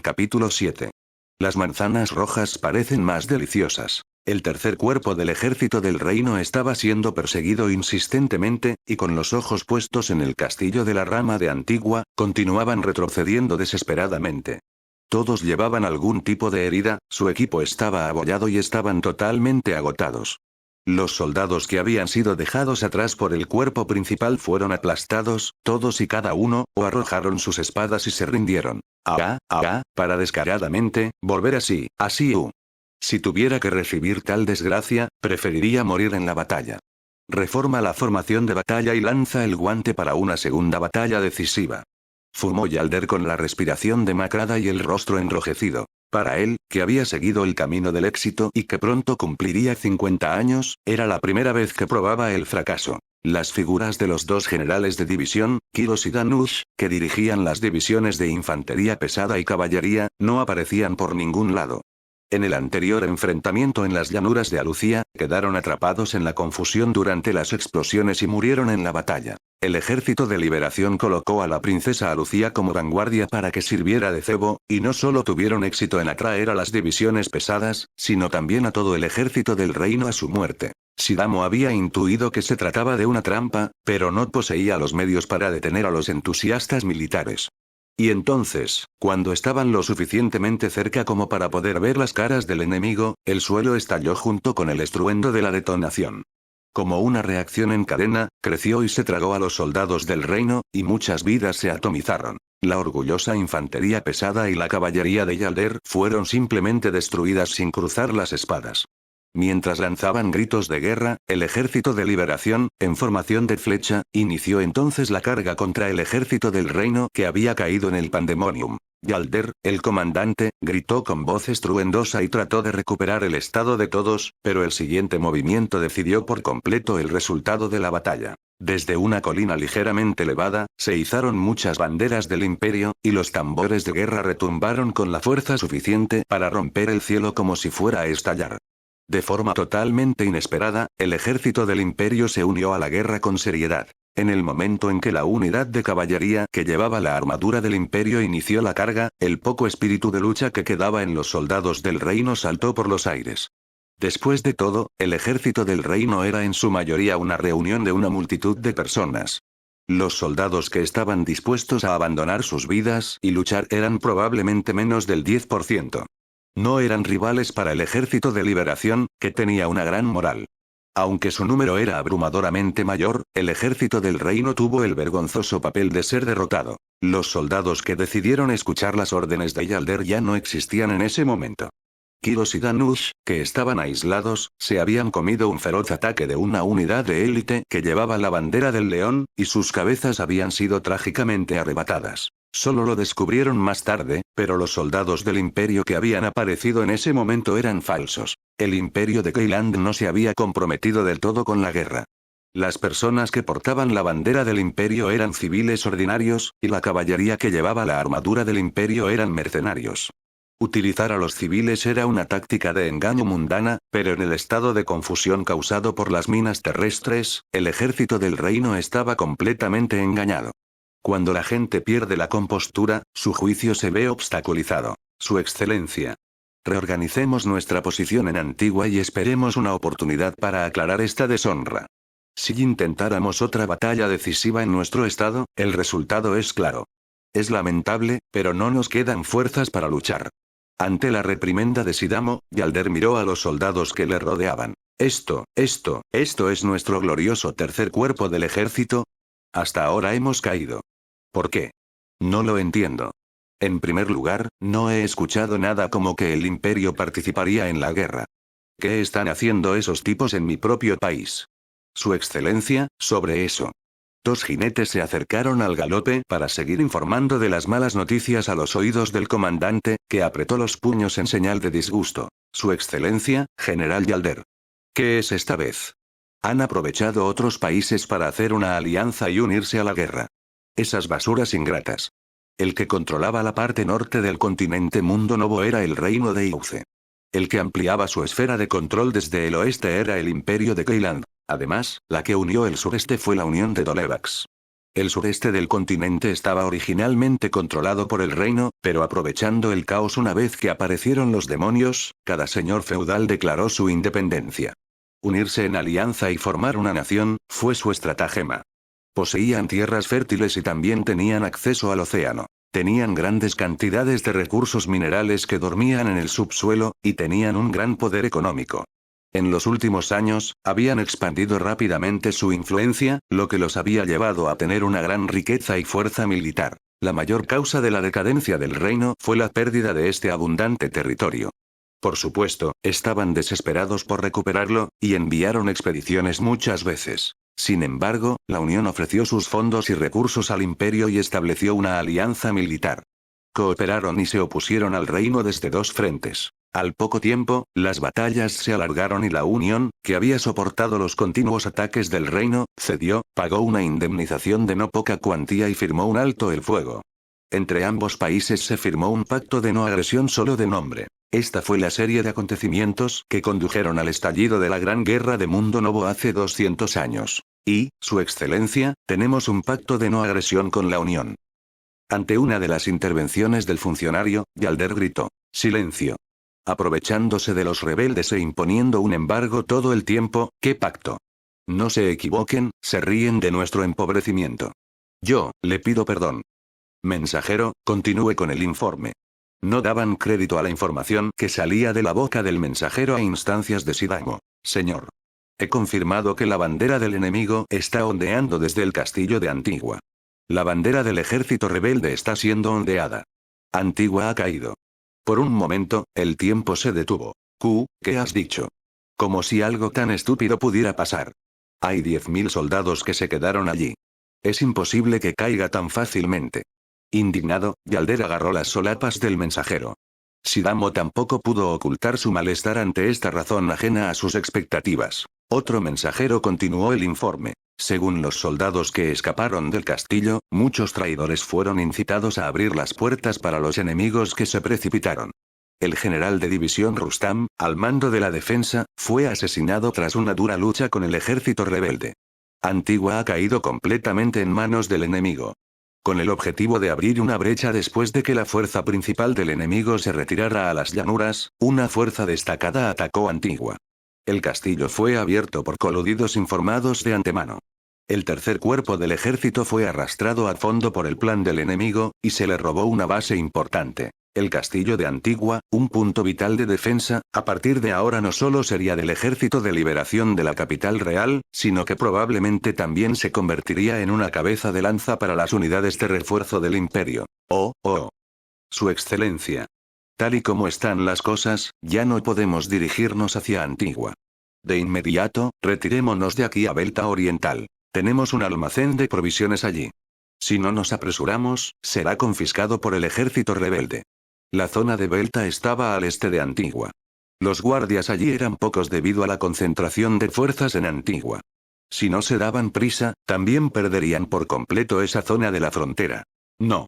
Capítulo 7. Las manzanas rojas parecen más deliciosas. El tercer cuerpo del ejército del reino estaba siendo perseguido insistentemente, y con los ojos puestos en el castillo de la rama de Antigua, continuaban retrocediendo desesperadamente. Todos llevaban algún tipo de herida, su equipo estaba abollado y estaban totalmente agotados. Los soldados que habían sido dejados atrás por el cuerpo principal fueron aplastados, todos y cada uno, o arrojaron sus espadas y se rindieron. Para descaradamente, volver así. Si tuviera que recibir tal desgracia, preferiría morir en la batalla. Reforma la formación de batalla y lanza el guante para una segunda batalla decisiva. Fumó Yalder con la respiración demacrada y el rostro enrojecido. Para él, que había seguido el camino del éxito y que pronto cumpliría 50 años, era la primera vez que probaba el fracaso. Las figuras de los dos generales de división, Kiros y Danush, que dirigían las divisiones de infantería pesada y caballería, no aparecían por ningún lado. En el anterior enfrentamiento en las llanuras de Alucía, quedaron atrapados en la confusión durante las explosiones y murieron en la batalla. El ejército de liberación colocó a la princesa Alucía como vanguardia para que sirviera de cebo, y no solo tuvieron éxito en atraer a las divisiones pesadas, sino también a todo el ejército del reino a su muerte. Sidamo había intuido que se trataba de una trampa, pero no poseía los medios para detener a los entusiastas militares. Y entonces, cuando estaban lo suficientemente cerca como para poder ver las caras del enemigo, el suelo estalló junto con el estruendo de la detonación. Como una reacción en cadena, creció y se tragó a los soldados del reino, y muchas vidas se atomizaron. La orgullosa infantería pesada y la caballería de Yalder fueron simplemente destruidas sin cruzar las espadas. Mientras lanzaban gritos de guerra, el ejército de liberación, en formación de flecha, inició entonces la carga contra el ejército del reino que había caído en el pandemonium. Yalder, el comandante, gritó con voz estruendosa y trató de recuperar el estado de todos, pero el siguiente movimiento decidió por completo el resultado de la batalla. Desde una colina ligeramente elevada, se izaron muchas banderas del imperio, y los tambores de guerra retumbaron con la fuerza suficiente para romper el cielo como si fuera a estallar. De forma totalmente inesperada, el ejército del imperio se unió a la guerra con seriedad. En el momento en que la unidad de caballería que llevaba la armadura del imperio inició la carga, el poco espíritu de lucha que quedaba en los soldados del reino saltó por los aires. Después de todo, el ejército del reino era en su mayoría una reunión de una multitud de personas. Los soldados que estaban dispuestos a abandonar sus vidas y luchar eran probablemente menos del 10%. No eran rivales para el ejército de liberación, que tenía una gran moral. Aunque su número era abrumadoramente mayor, el ejército del reino tuvo el vergonzoso papel de ser derrotado. Los soldados que decidieron escuchar las órdenes de Yalder ya no existían en ese momento. Kiros y Danush, que estaban aislados, se habían comido un feroz ataque de una unidad de élite que llevaba la bandera del león, y sus cabezas habían sido trágicamente arrebatadas. Solo lo descubrieron más tarde, pero los soldados del imperio que habían aparecido en ese momento eran falsos. El imperio de Keyland no se había comprometido del todo con la guerra. Las personas que portaban la bandera del imperio eran civiles ordinarios, y la caballería que llevaba la armadura del imperio eran mercenarios. Utilizar a los civiles era una táctica de engaño mundana, pero en el estado de confusión causado por las minas terrestres, el ejército del reino estaba completamente engañado. Cuando la gente pierde la compostura, su juicio se ve obstaculizado. Su excelencia. Reorganicemos nuestra posición en Antigua y esperemos una oportunidad para aclarar esta deshonra. Si intentáramos otra batalla decisiva en nuestro estado, el resultado es claro. Es lamentable, pero no nos quedan fuerzas para luchar. Ante la reprimenda de Sidamo, Yalder miró a los soldados que le rodeaban. Esto es nuestro glorioso tercer cuerpo del ejército. Hasta ahora hemos caído. ¿Por qué? No lo entiendo. En primer lugar, no he escuchado nada como que el imperio participaría en la guerra. ¿Qué están haciendo esos tipos en mi propio país? Su excelencia, sobre eso. Dos jinetes se acercaron al galope para seguir informando de las malas noticias a los oídos del comandante, que apretó los puños en señal de disgusto. Su excelencia, general Yalder. ¿Qué es esta vez? Han aprovechado otros países para hacer una alianza y unirse a la guerra. Esas basuras ingratas. El que controlaba la parte norte del continente Mundo Novo era el reino de Iuce. El que ampliaba su esfera de control desde el oeste era el imperio de Keyland. Además, la que unió el sureste fue la unión de Dolevax. El sureste del continente estaba originalmente controlado por el reino, pero aprovechando el caos una vez que aparecieron los demonios, cada señor feudal declaró su independencia. Unirse en alianza y formar una nación, fue su estratagema. Poseían tierras fértiles y también tenían acceso al océano. Tenían grandes cantidades de recursos minerales que dormían en el subsuelo, y tenían un gran poder económico. En los últimos años, habían expandido rápidamente su influencia, lo que los había llevado a tener una gran riqueza y fuerza militar. La mayor causa de la decadencia del reino fue la pérdida de este abundante territorio. Por supuesto, estaban desesperados por recuperarlo, y enviaron expediciones muchas veces. Sin embargo, la Unión ofreció sus fondos y recursos al imperio y estableció una alianza militar. Cooperaron y se opusieron al reino desde dos frentes. Al poco tiempo, las batallas se alargaron y la Unión, que había soportado los continuos ataques del reino, cedió, pagó una indemnización de no poca cuantía y firmó un alto el fuego. Entre ambos países se firmó un pacto de no agresión solo de nombre. Esta fue la serie de acontecimientos que condujeron al estallido de la Gran Guerra de Mundo Novo hace 200 años. Y, Su Excelencia, tenemos un pacto de no agresión con la Unión. Ante una de las intervenciones del funcionario, Yalder gritó: «¡Silencio!». Aprovechándose de los rebeldes e imponiendo un embargo todo el tiempo, ¿qué pacto? No se equivoquen, se ríen de nuestro empobrecimiento. Yo, le pido perdón. Mensajero, continúe con el informe. No daban crédito a la información que salía de la boca del mensajero a instancias de Sidamo. Señor. He confirmado que la bandera del enemigo está ondeando desde el castillo de Antigua. La bandera del ejército rebelde está siendo ondeada. Antigua ha caído. Por un momento, el tiempo se detuvo. ¿Qué has dicho? Como si algo tan estúpido pudiera pasar. Hay 10.000 soldados que se quedaron allí. Es imposible que caiga tan fácilmente. Indignado, Yalder agarró las solapas del mensajero. Sidamo tampoco pudo ocultar su malestar ante esta razón ajena a sus expectativas. Otro mensajero continuó el informe. Según los soldados que escaparon del castillo, muchos traidores fueron incitados a abrir las puertas para los enemigos que se precipitaron. El general de división Rustam, al mando de la defensa, fue asesinado tras una dura lucha con el ejército rebelde. Antigua ha caído completamente en manos del enemigo. Con el objetivo de abrir una brecha después de que la fuerza principal del enemigo se retirara a las llanuras, una fuerza destacada atacó Antigua. El castillo fue abierto por coludidos informados de antemano. El tercer cuerpo del ejército fue arrastrado a fondo por el plan del enemigo, y se le robó una base importante. El castillo de Antigua, un punto vital de defensa, a partir de ahora no solo sería del ejército de liberación de la capital real, sino que probablemente también se convertiría en una cabeza de lanza para las unidades de refuerzo del imperio. Su Excelencia. Tal y como están las cosas, ya no podemos dirigirnos hacia Antigua. De inmediato, retirémonos de aquí a Belta Oriental. Tenemos un almacén de provisiones allí. Si no nos apresuramos, será confiscado por el ejército rebelde. La zona de Belta estaba al este de Antigua. Los guardias allí eran pocos debido a la concentración de fuerzas en Antigua. Si no se daban prisa, también perderían por completo esa zona de la frontera. No.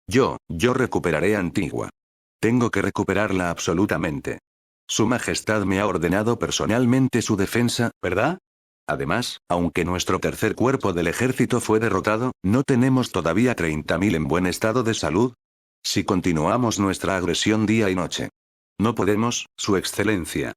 Yo recuperaré Antigua. Tengo que recuperarla absolutamente. Su Majestad me ha ordenado personalmente su defensa, ¿verdad? Además, aunque nuestro tercer cuerpo del ejército fue derrotado, ¿no tenemos todavía 30.000 en buen estado de salud? Si continuamos nuestra agresión día y noche. No podemos, Su Excelencia.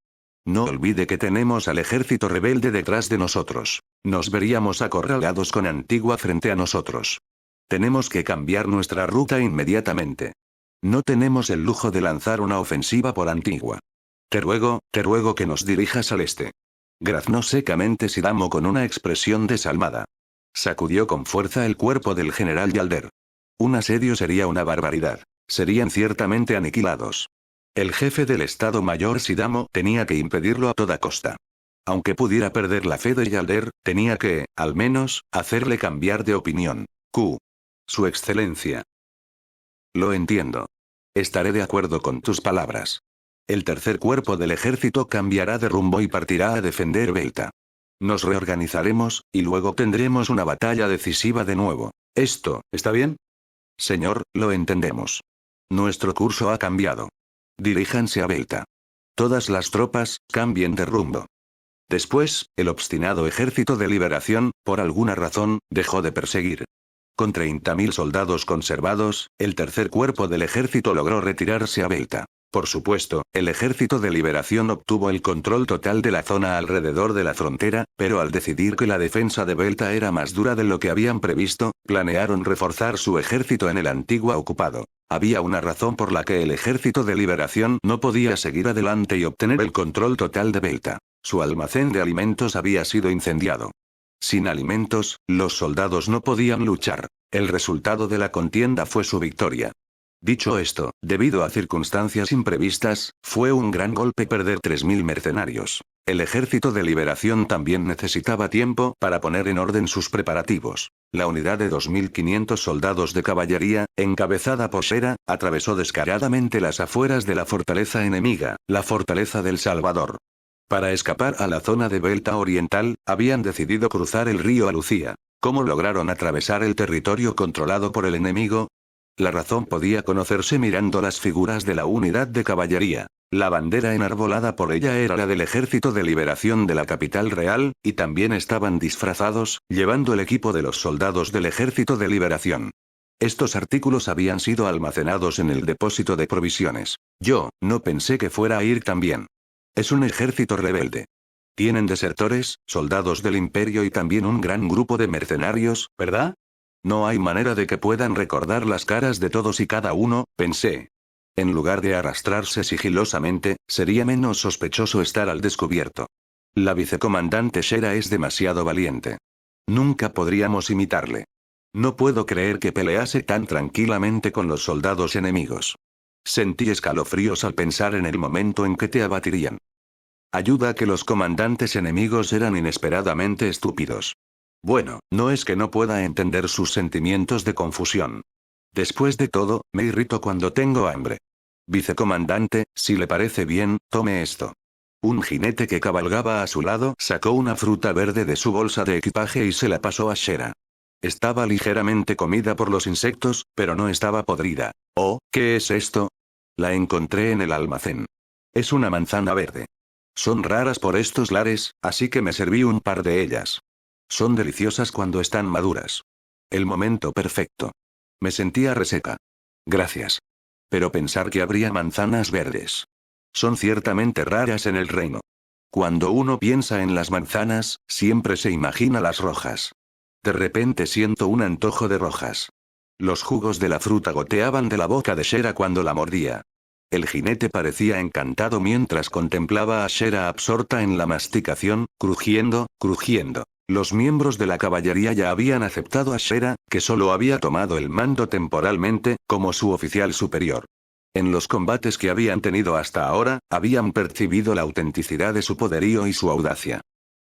No olvide que tenemos al ejército rebelde detrás de nosotros. Nos veríamos acorralados con Antigua frente a nosotros. Tenemos que cambiar nuestra ruta inmediatamente. No tenemos el lujo de lanzar una ofensiva por Antigua. Te ruego que nos dirijas al este. Graznó secamente Sidamo con una expresión desalmada. Sacudió con fuerza el cuerpo del general Yalder. Un asedio sería una barbaridad. Serían ciertamente aniquilados. El jefe del Estado Mayor Sidamo tenía que impedirlo a toda costa. Aunque pudiera perder la fe de Yalder, tenía que, al menos, hacerle cambiar de opinión. Su Excelencia. Lo entiendo. Estaré de acuerdo con tus palabras. El tercer cuerpo del ejército cambiará de rumbo y partirá a defender Belta. Nos reorganizaremos, y luego tendremos una batalla decisiva de nuevo. ¿Esto está bien? Señor, lo entendemos. Nuestro curso ha cambiado. Diríjanse a Belta. Todas las tropas, cambien de rumbo. Después, el obstinado ejército de liberación, por alguna razón, dejó de perseguir. Con 30.000 soldados conservados, el tercer cuerpo del ejército logró retirarse a Belta. Por supuesto, el Ejército de Liberación obtuvo el control total de la zona alrededor de la frontera, pero al decidir que la defensa de Belta era más dura de lo que habían previsto, planearon reforzar su ejército en el antiguo ocupado. Había una razón por la que el Ejército de Liberación no podía seguir adelante y obtener el control total de Belta. Su almacén de alimentos había sido incendiado. Sin alimentos, los soldados no podían luchar. El resultado de la contienda fue su victoria. Dicho esto, debido a circunstancias imprevistas, fue un gran golpe perder 3.000 mercenarios. El Ejército de Liberación también necesitaba tiempo para poner en orden sus preparativos. La unidad de 2.500 soldados de caballería, encabezada por Shera, atravesó descaradamente las afueras de la fortaleza enemiga, la fortaleza del Salvador. Para escapar a la zona de Belta Oriental, habían decidido cruzar el río Alucía. ¿Cómo lograron atravesar el territorio controlado por el enemigo? La razón podía conocerse mirando las figuras de la unidad de caballería. La bandera enarbolada por ella era la del Ejército de Liberación de la capital real, y también estaban disfrazados, llevando el equipo de los soldados del Ejército de Liberación. Estos artículos habían sido almacenados en el depósito de provisiones. Yo no pensé que fuera a ir tan bien. Es un ejército rebelde. Tienen desertores, soldados del Imperio y también un gran grupo de mercenarios, ¿verdad? No hay manera de que puedan recordar las caras de todos y cada uno, pensé. En lugar de arrastrarse sigilosamente, sería menos sospechoso estar al descubierto. La vicecomandante Shera es demasiado valiente. Nunca podríamos imitarle. No puedo creer que pelease tan tranquilamente con los soldados enemigos. Sentí escalofríos al pensar en el momento en que te abatirían. Ayuda a que los comandantes enemigos eran inesperadamente estúpidos. Bueno, no es que no pueda entender sus sentimientos de confusión. Después de todo, me irrito cuando tengo hambre. Vicecomandante, si le parece bien, tome esto. Un jinete que cabalgaba a su lado sacó una fruta verde de su bolsa de equipaje y se la pasó a Shera. Estaba ligeramente comida por los insectos, pero no estaba podrida. Oh, ¿qué es esto? La encontré en el almacén. Es una manzana verde. Son raras por estos lares, así que me serví un par de ellas. Son deliciosas cuando están maduras. El momento perfecto. Me sentía reseca. Gracias. Pero pensar que habría manzanas verdes. Son ciertamente raras en el reino. Cuando uno piensa en las manzanas, siempre se imagina las rojas. De repente siento un antojo de rojas. Los jugos de la fruta goteaban de la boca de Shera cuando la mordía. El jinete parecía encantado mientras contemplaba a Shera absorta en la masticación, crujiendo, crujiendo. Los miembros de la caballería ya habían aceptado a Shera, que solo había tomado el mando temporalmente, como su oficial superior. En los combates que habían tenido hasta ahora, habían percibido la autenticidad de su poderío y su audacia.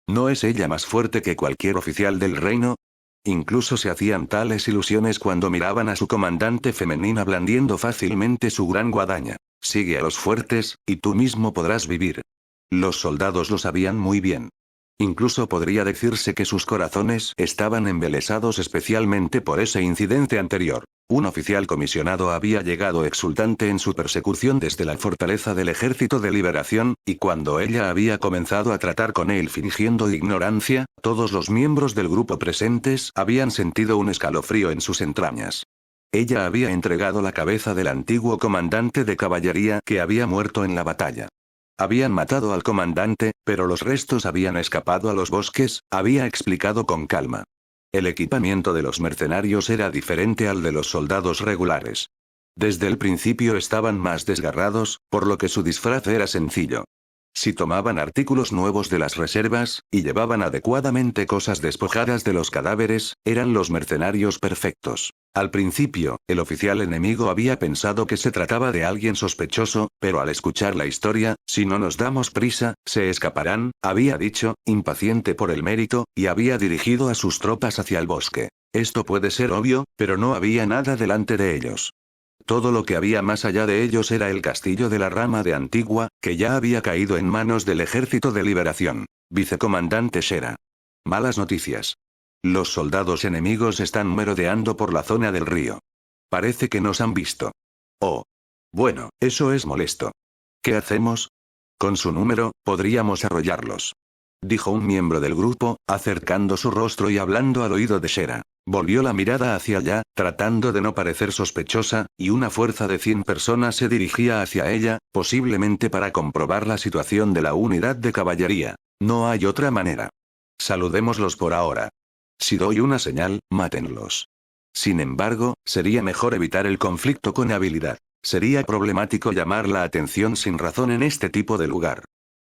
¿No es ella más fuerte que cualquier oficial del reino? Incluso se hacían tales ilusiones cuando miraban a su comandante femenina blandiendo fácilmente su gran guadaña. Sigue a los fuertes, y tú mismo podrás vivir. Los soldados lo sabían muy bien. Incluso podría decirse que sus corazones estaban embelesados especialmente por ese incidente anterior. Un oficial comisionado había llegado exultante en su persecución desde la fortaleza del Ejército de Liberación, y cuando ella había comenzado a tratar con él fingiendo ignorancia, todos los miembros del grupo presentes habían sentido un escalofrío en sus entrañas. Ella había entregado la cabeza del antiguo comandante de caballería que había muerto en la batalla. Habían matado al comandante, pero los restos habían escapado a los bosques, había explicado con calma. El equipamiento de los mercenarios era diferente al de los soldados regulares. Desde el principio estaban más desgarrados, por lo que su disfraz era sencillo. Si tomaban artículos nuevos de las reservas, y llevaban adecuadamente cosas despojadas de los cadáveres, eran los mercenarios perfectos. Al principio, el oficial enemigo había pensado que se trataba de alguien sospechoso, pero al escuchar la historia, si no nos damos prisa, se escaparán, había dicho, impaciente por el mérito, y había dirigido a sus tropas hacia el bosque. Esto puede ser obvio, pero no había nada delante de ellos. Todo lo que había más allá de ellos era el castillo de la rama de Antigua, que ya había caído en manos del Ejército de Liberación. Vicecomandante Shera. Malas noticias. Los soldados enemigos están merodeando por la zona del río. Parece que nos han visto. Oh. Bueno, eso es molesto. ¿Qué hacemos? Con su número, podríamos arrollarlos. dijo un miembro del grupo, acercando su rostro y hablando al oído de Shera. Volvió la mirada hacia allá, tratando de no parecer sospechosa, y una fuerza de 100 personas se dirigía hacia ella, posiblemente para comprobar la situación de la unidad de caballería. No hay otra manera. Saludémoslos por ahora. Si doy una señal, mátenlos. Sin embargo, sería mejor evitar el conflicto con habilidad. Sería problemático llamar la atención sin razón en este tipo de lugar.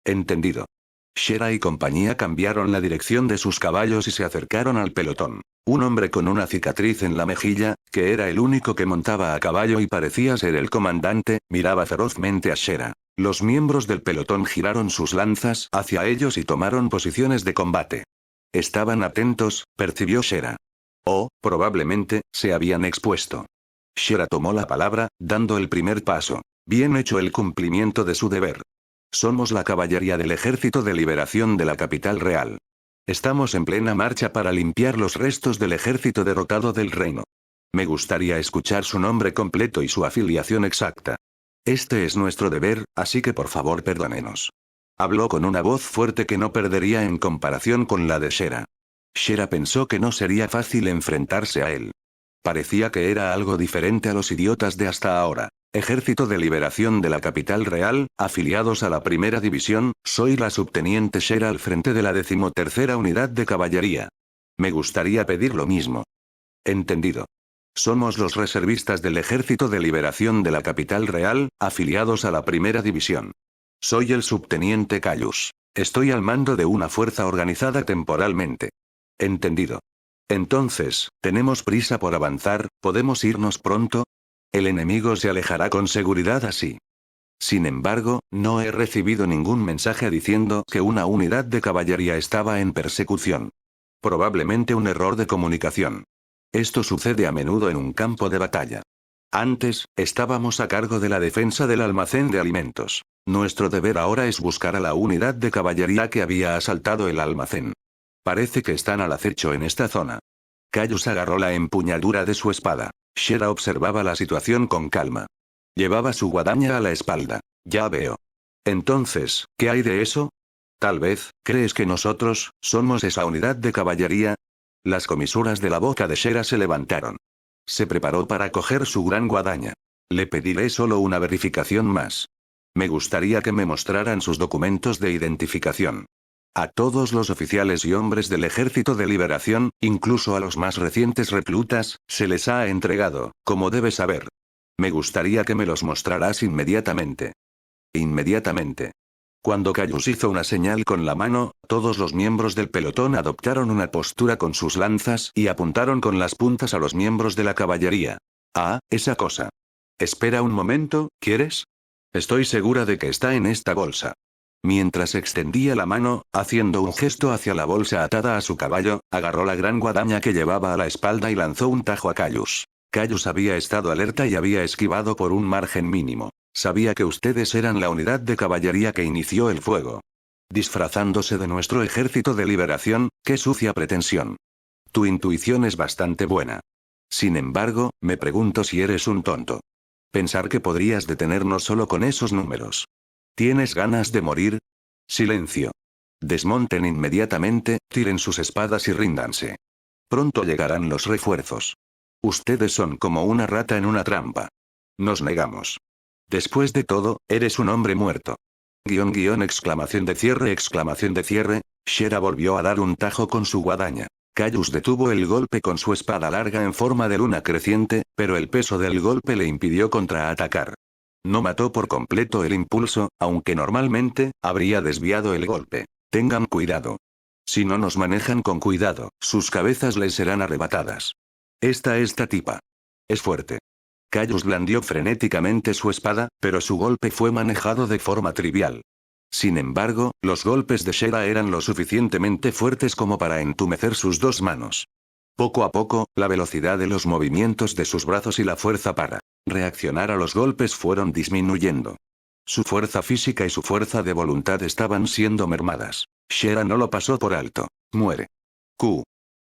Entendido. Shera y compañía cambiaron la dirección de sus caballos y se acercaron al pelotón. Un hombre con una cicatriz en la mejilla, que era el único que montaba a caballo y parecía ser el comandante, miraba ferozmente a Shera. Los miembros del pelotón giraron sus lanzas hacia ellos y tomaron posiciones de combate. Estaban atentos, percibió Shera. O, probablemente, se habían expuesto. Shera tomó la palabra, dando el primer paso. Bien hecho el cumplimiento de su deber. Somos la caballería del Ejército de Liberación de la capital real. Estamos en plena marcha para limpiar los restos del ejército derrotado del reino. Me gustaría escuchar su nombre completo y su afiliación exacta. Este es nuestro deber, así que por favor perdónenos. Habló con una voz fuerte que no perdería en comparación con la de Shera. Shera pensó que no sería fácil enfrentarse a él. Parecía que era algo diferente a los idiotas de hasta ahora. Ejército de Liberación de la capital real, afiliados a la primera división, soy la subteniente Shera al frente de la 13ª unidad de caballería. Me gustaría pedir lo mismo. Entendido. Somos los reservistas del Ejército de Liberación de la capital real, afiliados a la primera división. Soy el subteniente Callus. Estoy al mando de una fuerza organizada temporalmente. Entendido. Entonces, ¿tenemos prisa por avanzar? ¿Podemos irnos pronto? El enemigo se alejará con seguridad así. Sin embargo, no he recibido ningún mensaje diciendo que una unidad de caballería estaba en persecución. Probablemente un error de comunicación. Esto sucede a menudo en un campo de batalla. Antes, estábamos a cargo de la defensa del almacén de alimentos. Nuestro deber ahora es buscar a la unidad de caballería que había asaltado el almacén. Parece que están al acecho en esta zona. Callus agarró la empuñadura de su espada. Shera observaba la situación con calma. Llevaba su guadaña a la espalda. Ya veo. Entonces, ¿qué hay de eso? Tal vez, ¿crees que nosotros, somos esa unidad de caballería? Las comisuras de la boca de Shera se levantaron. Se preparó para coger su gran guadaña. Le pediré solo una verificación más. Me gustaría que me mostraran sus documentos de identificación. A todos los oficiales y hombres del Ejército de Liberación, incluso a los más recientes reclutas, se les ha entregado, como debes saber. Me gustaría que me los mostraras inmediatamente. Inmediatamente. Cuando Callus hizo una señal con la mano, todos los miembros del pelotón adoptaron una postura con sus lanzas y apuntaron con las puntas a los miembros de la caballería. Ah, esa cosa. Espera un momento, ¿quieres? Estoy segura de que está en esta bolsa. Mientras extendía la mano, haciendo un gesto hacia la bolsa atada a su caballo, agarró la gran guadaña que llevaba a la espalda y lanzó un tajo a Callus. Callus había estado alerta y había esquivado por un margen mínimo. Sabía que ustedes eran la unidad de caballería que inició el fuego. Disfrazándose de nuestro ejército de liberación, qué sucia pretensión. Tu intuición es bastante buena. Sin embargo, me pregunto si eres un tonto. Pensar que podrías detenernos solo con esos números. ¿Tienes ganas de morir? Silencio. Desmonten inmediatamente, tiren sus espadas y ríndanse. Pronto llegarán los refuerzos. Ustedes son como una rata en una trampa. Nos negamos. Después de todo, eres un hombre muerto. Exclamación de cierre. Shera volvió a dar un tajo con su guadaña. Callus detuvo el golpe con su espada larga en forma de luna creciente, pero el peso del golpe le impidió contraatacar. No mató por completo el impulso, aunque normalmente, habría desviado el golpe. Tengan cuidado. Si no nos manejan con cuidado, sus cabezas les serán arrebatadas. Esta tipa. Es fuerte. Callus blandió frenéticamente su espada, pero su golpe fue manejado de forma trivial. Sin embargo, los golpes de Shera eran lo suficientemente fuertes como para entumecer sus dos manos. Poco a poco, la velocidad de los movimientos de sus brazos y la fuerza para reaccionar a los golpes fueron disminuyendo. Su fuerza física y su fuerza de voluntad estaban siendo mermadas. Shera no lo pasó por alto. Muere. Q.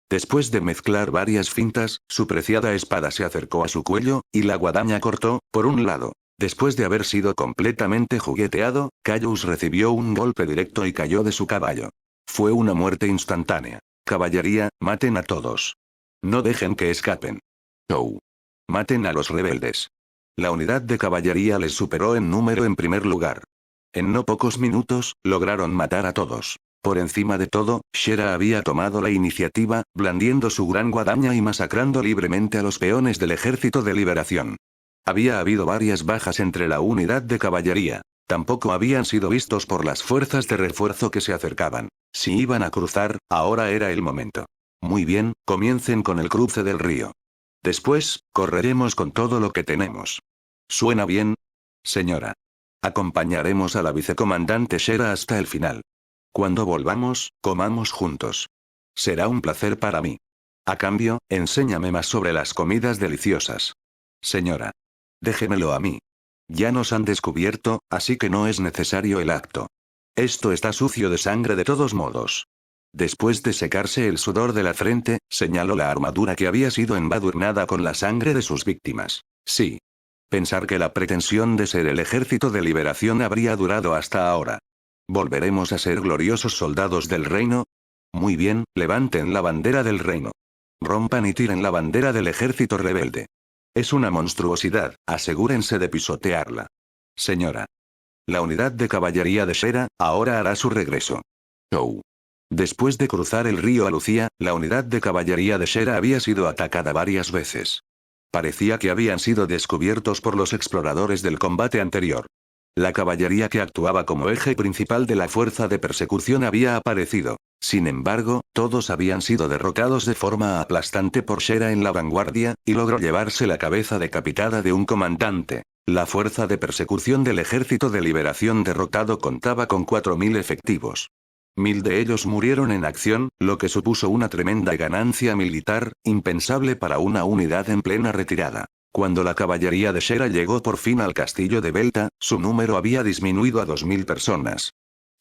Después de mezclar varias fintas, su preciada espada se acercó a su cuello, y la guadaña cortó, por un lado. Después de haber sido completamente jugueteado, Callus recibió un golpe directo y cayó de su caballo. Fue una muerte instantánea. Caballería, maten a todos. No dejen que escapen. Oh. Maten a los rebeldes. La unidad de caballería les superó en número en primer lugar. En no pocos minutos, lograron matar a todos. Por encima de todo, Shera había tomado la iniciativa, blandiendo su gran guadaña y masacrando libremente a los peones del Ejército de Liberación. Había habido varias bajas entre la unidad de caballería. Tampoco habían sido vistos por las fuerzas de refuerzo que se acercaban. Si iban a cruzar, ahora era el momento. Muy bien, comiencen con el cruce del río. Después, correremos con todo lo que tenemos. ¿Suena bien? Señora. Acompañaremos a la vicecomandante Shera hasta el final. Cuando volvamos, comamos juntos. Será un placer para mí. A cambio, enséñame más sobre las comidas deliciosas. Señora. Déjemelo a mí. Ya nos han descubierto, así que no es necesario el acto. Esto está sucio de sangre de todos modos. Después de secarse el sudor de la frente, señaló la armadura que había sido embadurnada con la sangre de sus víctimas. Sí. Pensar que la pretensión de ser el Ejército de Liberación habría durado hasta ahora. ¿Volveremos a ser gloriosos soldados del reino? Muy bien, levanten la bandera del reino. Rompan y tiren la bandera del ejército rebelde. Es una monstruosidad, asegúrense de pisotearla. Señora. La unidad de caballería de Shera, ahora hará su regreso. Oh. Después de cruzar el río a Lucía, la unidad de caballería de Shera había sido atacada varias veces. Parecía que habían sido descubiertos por los exploradores del combate anterior. La caballería que actuaba como eje principal de la fuerza de persecución había aparecido. Sin embargo, todos habían sido derrotados de forma aplastante por Shera en la vanguardia, y logró llevarse la cabeza decapitada de un comandante. La fuerza de persecución del Ejército de Liberación derrotado contaba con 4.000 efectivos. 1.000 de ellos murieron en acción, lo que supuso una tremenda ganancia militar, impensable para una unidad en plena retirada. Cuando la caballería de Shera llegó por fin al castillo de Belta, su número había disminuido a 2.000 personas.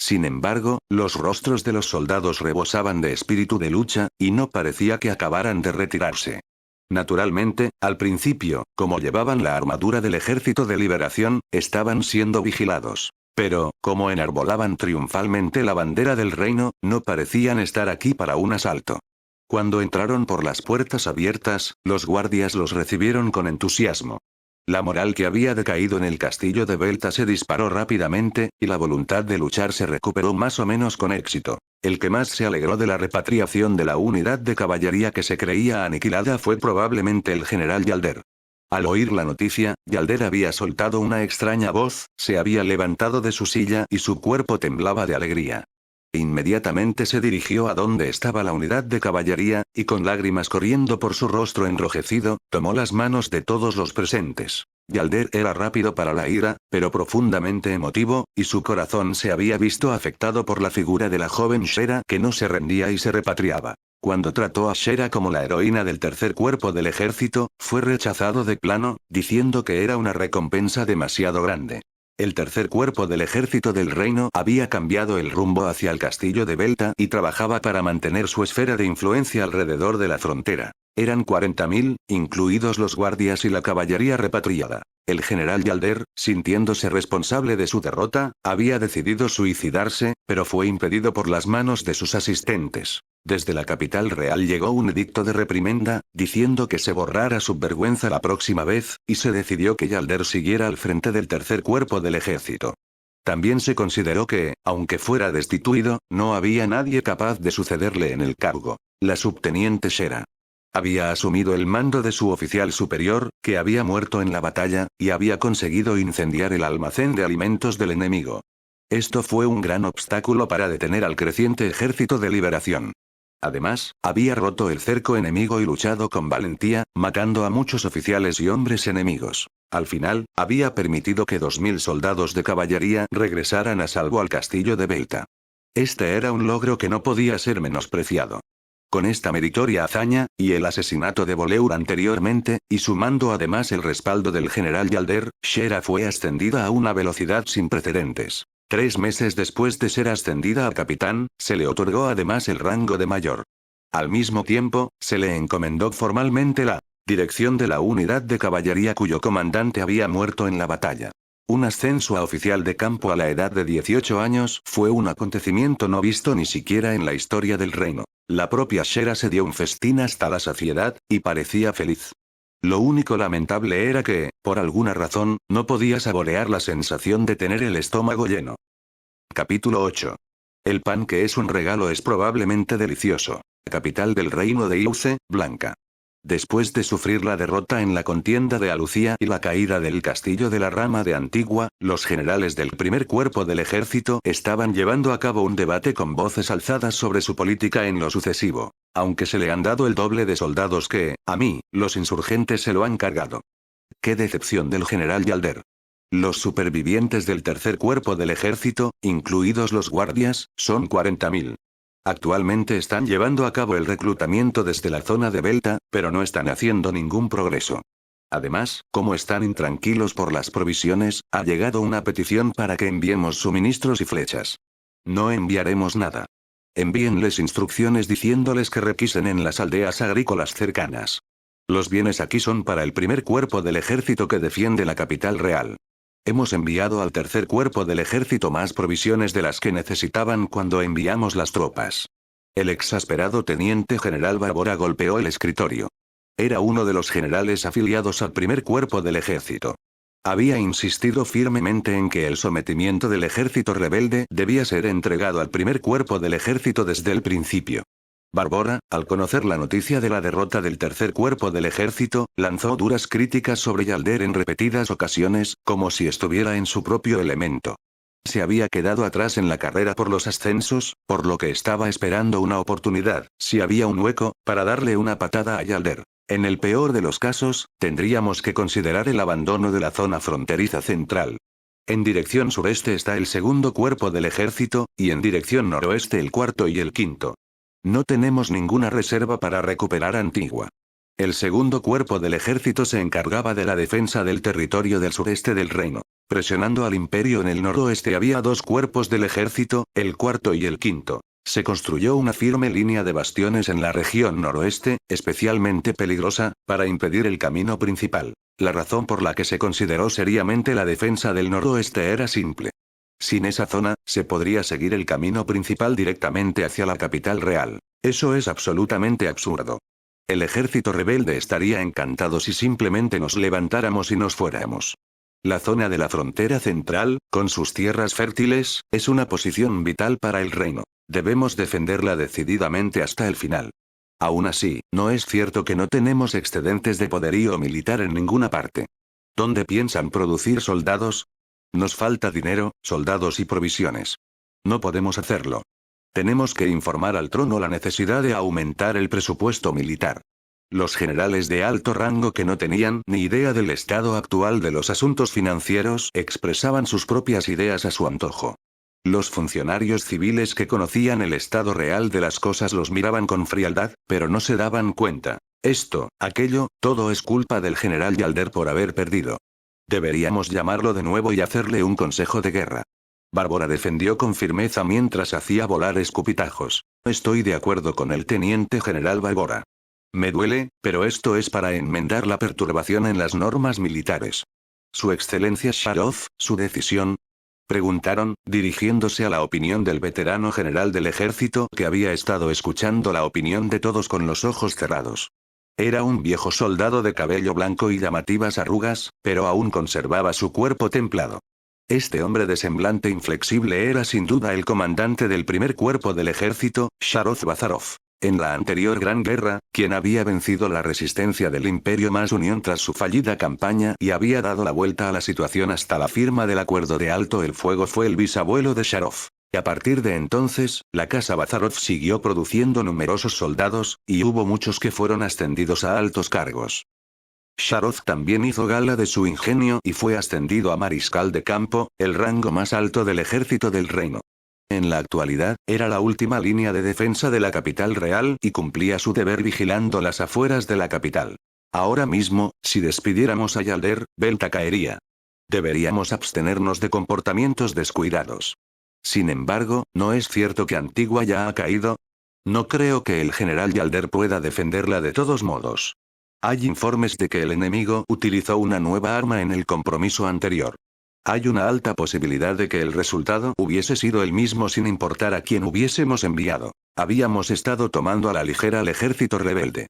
Sin embargo, los rostros de los soldados rebosaban de espíritu de lucha, y no parecía que acabaran de retirarse. Naturalmente, al principio, como llevaban la armadura del Ejército de Liberación, estaban siendo vigilados. Pero, como enarbolaban triunfalmente la bandera del reino, no parecían estar aquí para un asalto. Cuando entraron por las puertas abiertas, los guardias los recibieron con entusiasmo. La moral que había decaído en el castillo de Belta se disparó rápidamente, y la voluntad de luchar se recuperó más o menos con éxito. El que más se alegró de la repatriación de la unidad de caballería que se creía aniquilada fue probablemente el general Yalder. Al oír la noticia, Yalder había soltado una extraña voz, se había levantado de su silla y su cuerpo temblaba de alegría. Inmediatamente se dirigió a donde estaba la unidad de caballería, y con lágrimas corriendo por su rostro enrojecido, tomó las manos de todos los presentes. Yalder era rápido para la ira, pero profundamente emotivo, y su corazón se había visto afectado por la figura de la joven Shera que no se rendía y se repatriaba. Cuando trató a Shera como la heroína del tercer cuerpo del ejército, fue rechazado de plano, diciendo que era una recompensa demasiado grande. El tercer cuerpo del ejército del reino había cambiado el rumbo hacia el castillo de Belta y trabajaba para mantener su esfera de influencia alrededor de la frontera. Eran 40.000, incluidos los guardias y la caballería repatriada. El general Yalder, sintiéndose responsable de su derrota, había decidido suicidarse, pero fue impedido por las manos de sus asistentes. Desde la capital real llegó un edicto de reprimenda, diciendo que se borrara su vergüenza la próxima vez, y se decidió que Yalder siguiera al frente del tercer cuerpo del ejército. También se consideró que, aunque fuera destituido, no había nadie capaz de sucederle en el cargo. La subteniente Shera había asumido el mando de su oficial superior, que había muerto en la batalla, y había conseguido incendiar el almacén de alimentos del enemigo. Esto fue un gran obstáculo para detener al creciente ejército de liberación. Además, había roto el cerco enemigo y luchado con valentía, matando a muchos oficiales y hombres enemigos. Al final, había permitido que 2.000 soldados de caballería regresaran a salvo al castillo de Belta. Este era un logro que no podía ser menospreciado. Con esta meritoria hazaña, y el asesinato de Boleur anteriormente, y sumando además el respaldo del general Yalder, Shera fue ascendida a una velocidad sin precedentes. 3 meses después de ser ascendida a capitán, se le otorgó además el rango de mayor. Al mismo tiempo, se le encomendó formalmente la dirección de la unidad de caballería cuyo comandante había muerto en la batalla. Un ascenso a oficial de campo a la edad de 18 años fue un acontecimiento no visto ni siquiera en la historia del reino. La propia Shera se dio un festín hasta la saciedad, y parecía feliz. Lo único lamentable era que, por alguna razón, no podía saborear la sensación de tener el estómago lleno. Capítulo 8. El pan que es un regalo es probablemente delicioso. Capital del reino de Iuce, Blanca. Después de sufrir la derrota en la contienda de Alucía y la caída del castillo de la rama de Antigua, los generales del primer cuerpo del ejército estaban llevando a cabo un debate con voces alzadas sobre su política en lo sucesivo. Aunque se le han dado el doble de soldados que, a mí, los insurgentes se lo han cargado. ¡Qué decepción del general Yalder! Los supervivientes del tercer cuerpo del ejército, incluidos los guardias, son 40.000. Actualmente están llevando a cabo el reclutamiento desde la zona de Belta, pero no están haciendo ningún progreso. Además, como están intranquilos por las provisiones, ha llegado una petición para que enviemos suministros y flechas. No enviaremos nada. Envíenles instrucciones diciéndoles que requisen en las aldeas agrícolas cercanas. Los bienes aquí son para el primer cuerpo del ejército que defiende la capital real. Hemos enviado al tercer cuerpo del ejército más provisiones de las que necesitaban cuando enviamos las tropas. El exasperado teniente general Barbora golpeó el escritorio. Era uno de los generales afiliados al primer cuerpo del ejército. Había insistido firmemente en que el sometimiento del ejército rebelde debía ser entregado al primer cuerpo del ejército desde el principio. Barbora, al conocer la noticia de la derrota del tercer cuerpo del ejército, lanzó duras críticas sobre Yalder en repetidas ocasiones, como si estuviera en su propio elemento. Se había quedado atrás en la carrera por los ascensos, por lo que estaba esperando una oportunidad, si había un hueco, para darle una patada a Yalder. En el peor de los casos, tendríamos que considerar el abandono de la zona fronteriza central. En dirección sureste está el segundo cuerpo del ejército, y en dirección noroeste el cuarto y el quinto. No tenemos ninguna reserva para recuperar Antigua. El segundo cuerpo del ejército se encargaba de la defensa del territorio del sureste del reino. Presionando al imperio en el noroeste había dos cuerpos del ejército, el cuarto y el quinto. Se construyó una firme línea de bastiones en la región noroeste, especialmente peligrosa, para impedir el camino principal. La razón por la que se consideró seriamente la defensa del noroeste era simple. Sin esa zona, se podría seguir el camino principal directamente hacia la capital real. Eso es absolutamente absurdo. El ejército rebelde estaría encantado si simplemente nos levantáramos y nos fuéramos. La zona de la frontera central, con sus tierras fértiles, es una posición vital para el reino. Debemos defenderla decididamente hasta el final. Aún así, no es cierto que no tenemos excedentes de poderío militar en ninguna parte. ¿Dónde piensan producir soldados? Nos falta dinero, soldados y provisiones. No podemos hacerlo. Tenemos que informar al trono la necesidad de aumentar el presupuesto militar. Los generales de alto rango que no tenían ni idea del estado actual de los asuntos financieros expresaban sus propias ideas a su antojo. Los funcionarios civiles que conocían el estado real de las cosas los miraban con frialdad, pero no se daban cuenta. Esto, aquello, todo es culpa del general Yalder por haber perdido. Deberíamos llamarlo de nuevo y hacerle un consejo de guerra. Barbora defendió con firmeza mientras hacía volar escupitajos. Estoy de acuerdo con el teniente general Barbora. Me duele, pero esto es para enmendar la perturbación en las normas militares. Su excelencia Sharov, su decisión. Preguntaron, dirigiéndose a la opinión del veterano general del ejército que había estado escuchando la opinión de todos con los ojos cerrados. Era un viejo soldado de cabello blanco y llamativas arrugas, pero aún conservaba su cuerpo templado. Este hombre de semblante inflexible era sin duda el comandante del primer cuerpo del ejército, Sharov Bazarov. En la anterior Gran Guerra, quien había vencido la resistencia del Imperio más Unión tras su fallida campaña y había dado la vuelta a la situación hasta la firma del acuerdo de alto el fuego fue el bisabuelo de Sharov. Y a partir de entonces, la casa Bazarov siguió produciendo numerosos soldados, y hubo muchos que fueron ascendidos a altos cargos. Sharov también hizo gala de su ingenio y fue ascendido a mariscal de campo, el rango más alto del ejército del reino. En la actualidad, era la última línea de defensa de la capital real y cumplía su deber vigilando las afueras de la capital. Ahora mismo, si despidiéramos a Yalder, Belta caería. Deberíamos abstenernos de comportamientos descuidados. Sin embargo, ¿no es cierto que Antigua ya ha caído? No creo que el general Yalder pueda defenderla de todos modos. Hay informes de que el enemigo utilizó una nueva arma en el compromiso anterior. Hay una alta posibilidad de que el resultado hubiese sido el mismo sin importar a quién hubiésemos enviado. Habíamos estado tomando a la ligera al ejército rebelde.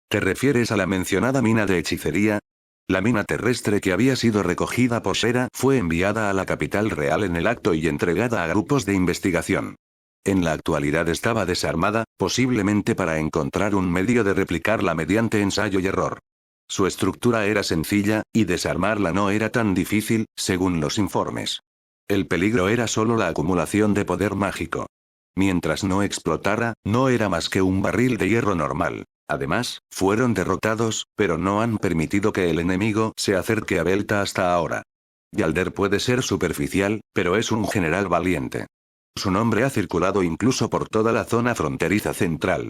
¿Te refieres a la mencionada mina de hechicería? La mina terrestre que había sido recogida por Shera fue enviada a la capital real en el acto y entregada a grupos de investigación. En la actualidad estaba desarmada, posiblemente para encontrar un medio de replicarla mediante ensayo y error. Su estructura era sencilla, y desarmarla no era tan difícil, según los informes. El peligro era solo la acumulación de poder mágico. Mientras no explotara, no era más que un barril de hierro normal. Además, fueron derrotados, pero no han permitido que el enemigo se acerque a Belta hasta ahora. Yalder puede ser superficial, pero es un general valiente. Su nombre ha circulado incluso por toda la zona fronteriza central.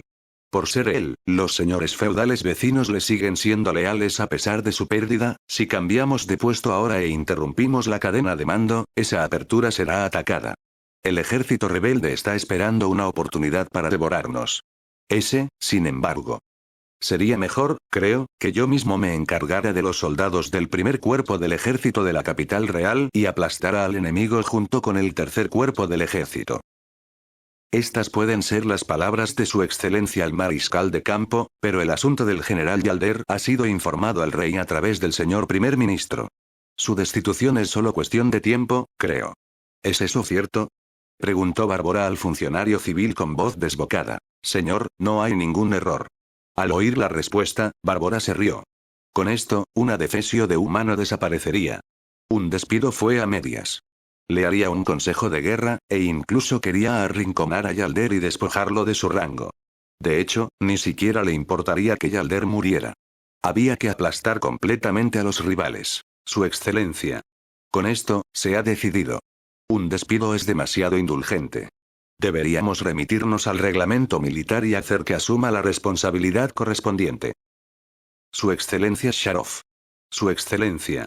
Por ser él, los señores feudales vecinos le siguen siendo leales a pesar de su pérdida. Si cambiamos de puesto ahora e interrumpimos la cadena de mando, esa apertura será atacada. El ejército rebelde está esperando una oportunidad para devorarnos. Sin embargo, sería mejor, creo, que yo mismo me encargara de los soldados del primer cuerpo del ejército de la capital real y aplastara al enemigo junto con el tercer cuerpo del ejército. Estas pueden ser las palabras de su excelencia el mariscal de campo, pero el asunto del general Yalder ha sido informado al rey a través del señor primer ministro. Su destitución es solo cuestión de tiempo, creo. ¿Es eso cierto? Preguntó Bárbara al funcionario civil con voz desbocada. Señor, no hay ningún error. Al oír la respuesta, Bárbara se rió. Con esto, una defesio de humano desaparecería. Un despido fue a medias. Le haría un consejo de guerra, e incluso quería arrinconar a Yalder y despojarlo de su rango. De hecho, ni siquiera le importaría que Yalder muriera. Había que aplastar completamente a los rivales. Su excelencia. Con esto, se ha decidido. Un despido es demasiado indulgente. Deberíamos remitirnos al reglamento militar y hacer que asuma la responsabilidad correspondiente. Su excelencia Sharov. Su excelencia.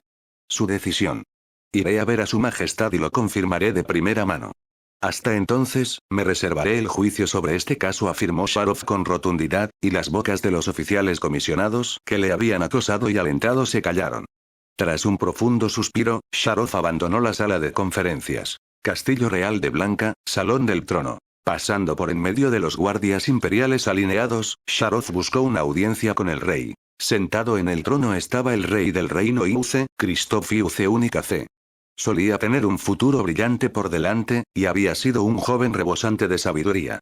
Su decisión. Iré a ver a su majestad y lo confirmaré de primera mano. Hasta entonces, me reservaré el juicio sobre este caso, afirmó Sharov con rotundidad, y las bocas de los oficiales comisionados que le habían acosado y alentado se callaron. Tras un profundo suspiro, Sharov abandonó la sala de conferencias. Castillo Real de Blanca, Salón del Trono. Pasando por en medio de los guardias imperiales alineados, Sharov buscó una audiencia con el rey. Sentado en el trono estaba el rey del reino Iuce, Christoph Iuce Única C. Solía tener un futuro brillante por delante, y había sido un joven rebosante de sabiduría.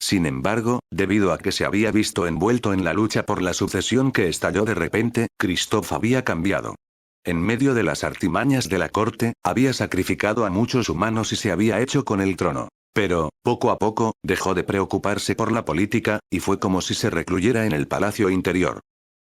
Sin embargo, debido a que se había visto envuelto en la lucha por la sucesión que estalló de repente, Christoph había cambiado. En medio de las artimañas de la corte, había sacrificado a muchos humanos y se había hecho con el trono. Pero, poco a poco, dejó de preocuparse por la política, y fue como si se recluyera en el palacio interior.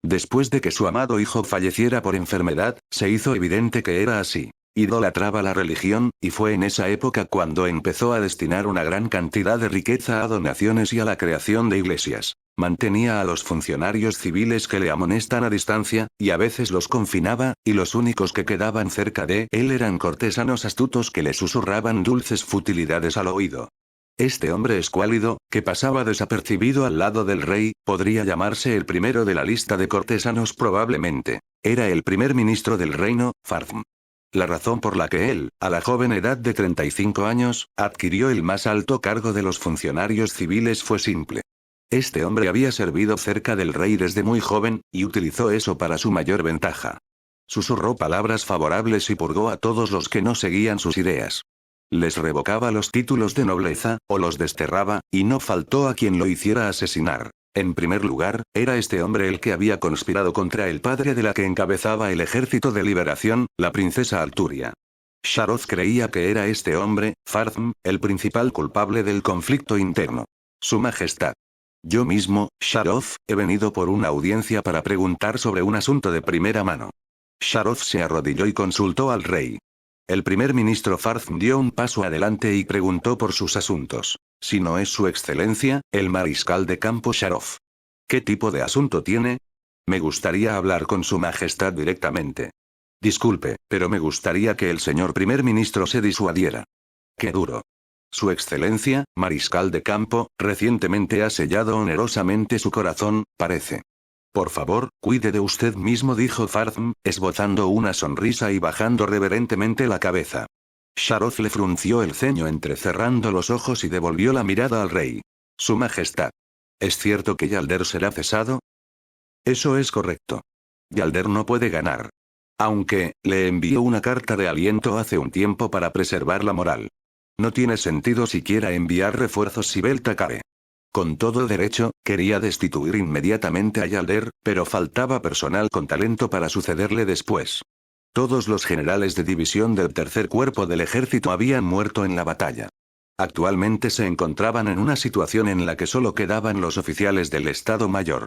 Después de que su amado hijo falleciera por enfermedad, se hizo evidente que era así. Idolatraba la religión, y fue en esa época cuando empezó a destinar una gran cantidad de riqueza a donaciones y a la creación de iglesias. Mantenía a los funcionarios civiles que le amonestan a distancia, y a veces los confinaba, y los únicos que quedaban cerca de él eran cortesanos astutos que le susurraban dulces futilidades al oído. Este hombre escuálido, que pasaba desapercibido al lado del rey, podría llamarse el primero de la lista de cortesanos probablemente. Era el primer ministro del reino, Farthm. La razón por la que él, a la joven edad de 35 años, adquirió el más alto cargo de los funcionarios civiles fue simple. Este hombre había servido cerca del rey desde muy joven, y utilizó eso para su mayor ventaja. Susurró palabras favorables y purgó a todos los que no seguían sus ideas. Les revocaba los títulos de nobleza, o los desterraba, y no faltó a quien lo hiciera asesinar. En primer lugar, era este hombre el que había conspirado contra el padre de la que encabezaba el ejército de liberación, la princesa Arturia. Sharov creía que era este hombre, Farthm, el principal culpable del conflicto interno. Su Majestad. Yo mismo, Sharov, he venido por una audiencia para preguntar sobre un asunto de primera mano. Sharov se arrodilló y consultó al rey. El primer ministro Farthm dio un paso adelante y preguntó por sus asuntos. Si no es su excelencia, el mariscal de campo Sharov. ¿Qué tipo de asunto tiene? Me gustaría hablar con su majestad directamente. Disculpe, pero me gustaría que el señor primer ministro se disuadiera. Qué duro. Su excelencia, mariscal de campo, recientemente ha sellado onerosamente su corazón, parece. Por favor, cuide de usted mismo, dijo Fartham, esbozando una sonrisa y bajando reverentemente la cabeza. Sharoth le frunció el ceño entrecerrando los ojos y devolvió la mirada al rey. Su Majestad. ¿Es cierto que Yalder será cesado? Eso es correcto. Yalder no puede ganar. Aunque, le envió una carta de aliento hace un tiempo para preservar la moral. No tiene sentido siquiera enviar refuerzos si Belta cae. Con todo derecho, quería destituir inmediatamente a Yalder, pero faltaba personal con talento para sucederle después. Todos los generales de división del tercer cuerpo del ejército habían muerto en la batalla. Actualmente se encontraban en una situación en la que solo quedaban los oficiales del Estado Mayor.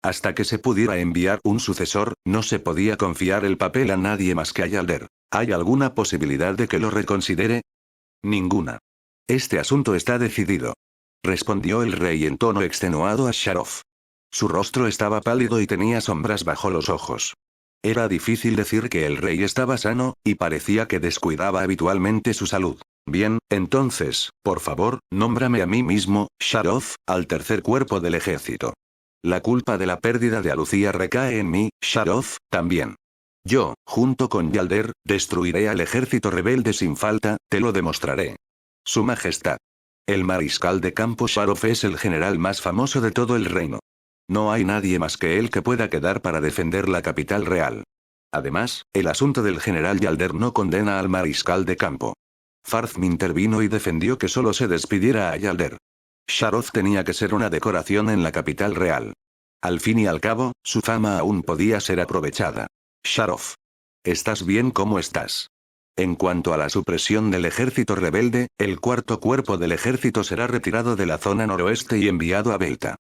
Hasta que se pudiera enviar un sucesor, no se podía confiar el papel a nadie más que a Yalder. ¿Hay alguna posibilidad de que lo reconsidere? Ninguna. Este asunto está decidido. Respondió el rey en tono extenuado a Sharoth. Su rostro estaba pálido y tenía sombras bajo los ojos. Era difícil decir que el rey estaba sano, y parecía que descuidaba habitualmente su salud. Bien, entonces, por favor, nómbrame a mí mismo, Sharoth, al tercer cuerpo del ejército. La culpa de la pérdida de Alucía recae en mí, Sharoth, también. Yo, junto con Yalder, destruiré al ejército rebelde sin falta, te lo demostraré. Su Majestad. El mariscal de campo Sharoth es el general más famoso de todo el reino. No hay nadie más que él que pueda quedar para defender la capital real. Además, el asunto del general Yalder no condena al mariscal de campo. Fartham intervino y defendió que solo se despidiera a Yalder. Sharoth tenía que ser una decoración en la capital real. Al fin y al cabo, su fama aún podía ser aprovechada. Sharoth. ¿Estás bien como estás? En cuanto a la supresión del ejército rebelde, el cuarto cuerpo del ejército será retirado de la zona noroeste y enviado a Belta.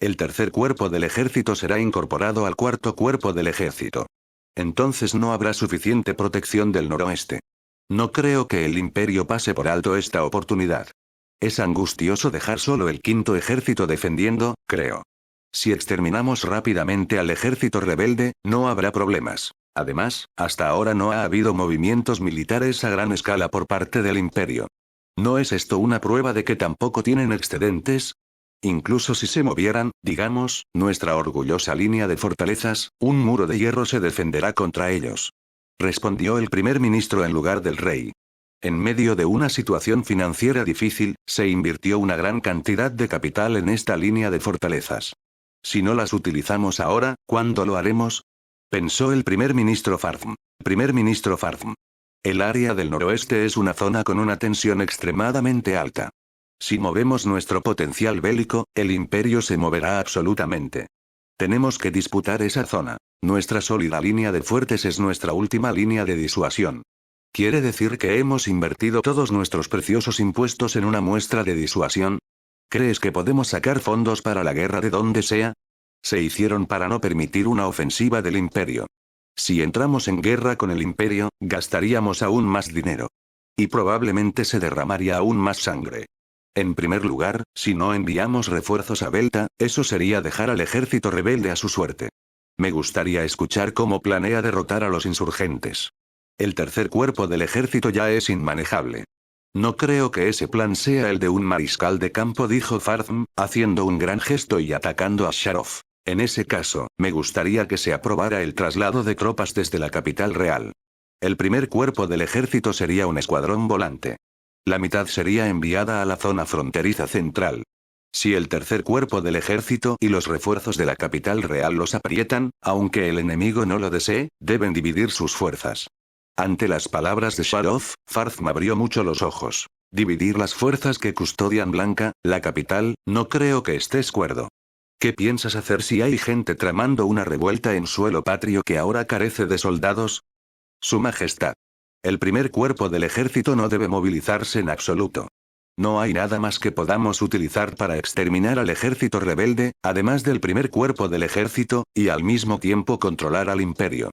El tercer cuerpo del ejército será incorporado al cuarto cuerpo del ejército. Entonces no habrá suficiente protección del noroeste. No creo que el imperio pase por alto esta oportunidad. Es angustioso dejar solo el quinto ejército defendiendo, creo. Si exterminamos rápidamente al ejército rebelde, no habrá problemas. Además, hasta ahora no ha habido movimientos militares a gran escala por parte del imperio. ¿No es esto una prueba de que tampoco tienen excedentes? Incluso si se movieran, digamos, nuestra orgullosa línea de fortalezas, un muro de hierro se defenderá contra ellos. Respondió el primer ministro en lugar del rey. En medio de una situación financiera difícil, se invirtió una gran cantidad de capital en esta línea de fortalezas. Si no las utilizamos ahora, ¿cuándo lo haremos? Pensó el primer ministro Fartham. Primer ministro Fartham. El área del noroeste es una zona con una tensión extremadamente alta. Si movemos nuestro potencial bélico, el imperio se moverá absolutamente. Tenemos que disputar esa zona. Nuestra sólida línea de fuertes es nuestra última línea de disuasión. ¿Quiere decir que hemos invertido todos nuestros preciosos impuestos en una muestra de disuasión? ¿Crees que podemos sacar fondos para la guerra de donde sea? Se hicieron para no permitir una ofensiva del imperio. Si entramos en guerra con el imperio, gastaríamos aún más dinero. Y probablemente se derramaría aún más sangre. En primer lugar, si no enviamos refuerzos a Belta, eso sería dejar al ejército rebelde a su suerte. Me gustaría escuchar cómo planea derrotar a los insurgentes. El tercer cuerpo del ejército ya es inmanejable. No creo que ese plan sea el de un mariscal de campo, dijo Fartham, haciendo un gran gesto y atacando a Sharoth. En ese caso, me gustaría que se aprobara el traslado de tropas desde la capital real. El primer cuerpo del ejército sería un escuadrón volante. La mitad sería enviada a la zona fronteriza central. Si el tercer cuerpo del ejército y los refuerzos de la capital real los aprietan, aunque el enemigo no lo desee, deben dividir sus fuerzas. Ante las palabras de Sharoth, Fartham abrió mucho los ojos. Dividir las fuerzas que custodian Blanca, la capital, no creo que estés cuerdo. ¿Qué piensas hacer si hay gente tramando una revuelta en suelo patrio que ahora carece de soldados? Su Majestad. El primer cuerpo del ejército no debe movilizarse en absoluto. No hay nada más que podamos utilizar para exterminar al ejército rebelde, además del primer cuerpo del ejército, y al mismo tiempo controlar al imperio.